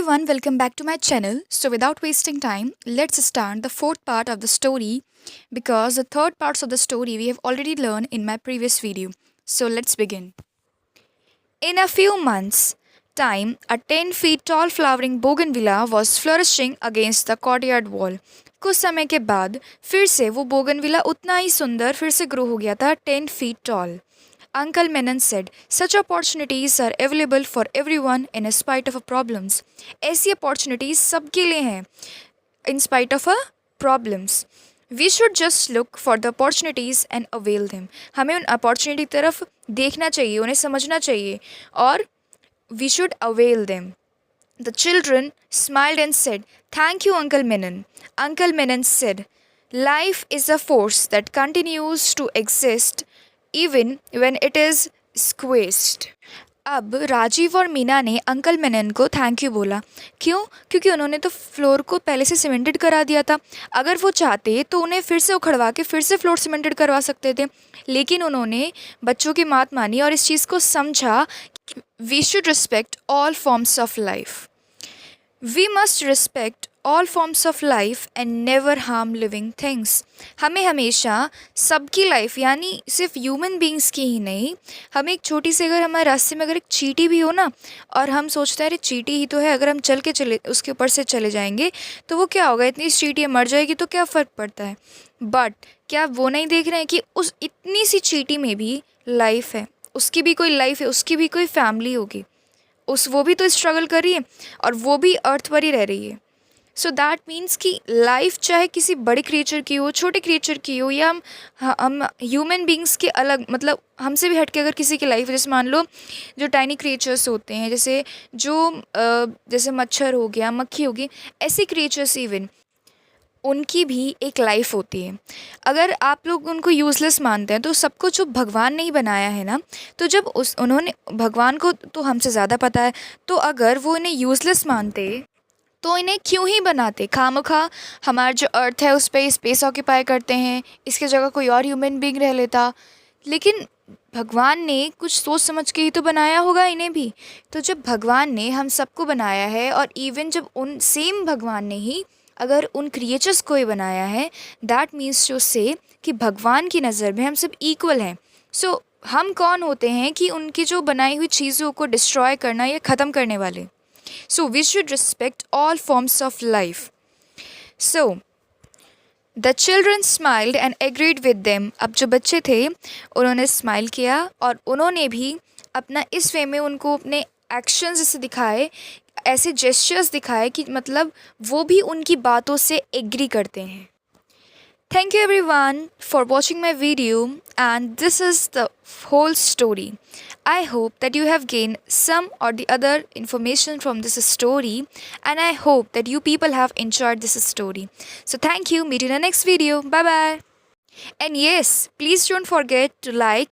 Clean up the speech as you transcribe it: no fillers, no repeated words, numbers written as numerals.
everyone, welcome back to my channel. So, without wasting time, let's start the fourth part of the story because the third parts of the story we have already learned in my previous video. So, let's begin. In a few months' time, a 10 feet tall flowering bougainvillea was flourishing against the courtyard wall. कुछ समय के बाद फिर से वो bougainvillea उतना ही सुंदर फिर से ग्रो हो गया था 10 feet tall. Uncle Menon said, such opportunities are available for everyone in spite of problems. ऐसी opportunities सबके लिए हैं in spite of problems. We should just look for the opportunities and avail them. हमें उन opportunity की तरफ देखना चाहिए, उन्हें समझना चाहिए और we should avail them. The children smiled and said, thank you, Uncle Menon. Uncle Menon said, life is a force that continues to exist even when it is squeezed. अब राजीव और मीना ने अंकल मेनन को थैंक यू बोला. क्यों? क्योंकि उन्होंने तो floor को पहले से सीमेंटेड करा दिया था. अगर वो चाहते तो उन्हें फिर से उखड़वा के फिर से फ्लोर सीमेंटेड करवा सकते थे, लेकिन उन्होंने बच्चों की बात मानी और इस चीज़ को समझा. We should respect all forms of life. We must respect all forms of life and never harm living things. हमें हमेशा सबकी लाइफ यानी सिर्फ ह्यूमन बींग्स की ही नहीं, हमें एक छोटी सी अगर हमारे रास्ते में अगर एक चींटी भी हो ना और हम सोचते हैं अरे चींटी ही तो है, अगर हम चले उसके ऊपर से चले जाएंगे तो वो क्या होगा, इतनी चींटी मर जाएगी तो क्या फ़र्क पड़ता है. बट क्या वो नहीं देख रहे हैं कि उस इतनी सी चींटी में भी लाइफ है, उसकी भी कोई लाइफ है, उसकी भी कोई फैमिली होगी, वो भी तो स्ट्रगल कर रही है और वो भी अर्थ पर ही रह रही है. सो दैट मीन्स कि लाइफ चाहे किसी बड़े क्रिएचर की हो, छोटे क्रिएचर की हो, या हम ह्यूमन बींग्स के अलग मतलब हमसे भी हटके अगर किसी की लाइफ, जैसे मान लो जो टाइनी क्रिएचर्स होते हैं, जैसे मच्छर हो गया, मक्खी होगी, ऐसे क्रिएचर्स इवन उनकी भी एक लाइफ होती है. अगर आप लोग उनको यूज़लेस मानते हैं तो सबको जो भगवान ने ही बनाया है ना, तो जब उन्होंने भगवान को तो हमसे ज़्यादा पता है, तो अगर वो इन्हें यूज़लेस मानते तो इन्हें क्यों ही बनाते. खामखा हमारा जो अर्थ है उस पर स्पेस ऑक्यूपाई करते हैं, इसकी जगह कोई और ह्यूमन बीइंग रह लेता. लेकिन भगवान ने कुछ सोच समझ के ही तो बनाया होगा इन्हें भी. तो जब भगवान ने हम सबको बनाया है और इवन जब उन सेम भगवान ने ही अगर उन क्रिएचर्स को ही बनाया है, दैट मीन्स टू से कि भगवान की नज़र में हम सब इक्वल हैं. सो हम कौन होते हैं कि उनकी जो बनाई हुई चीज़ों को डिस्ट्रॉय करना या ख़त्म करने वाले. So we should respect all forms of life. So the children smiled and agreed with them. अब जो बच्चे थे उन्होंने स्माइल किया और उन्होंने भी अपना इस वे में उनको अपने एक्शंस जैसे दिखाए, ऐसे जेस्चर्स दिखाए कि मतलब वो भी उनकी बातों से एग्री करते हैं. Thank you everyone for watching my video, and this is the whole story. I hope that you have gained some or the other information from this story, and I hope that you people have enjoyed this story. So thank you. Meet you in the next video. Bye bye. And yes, please don't forget to like,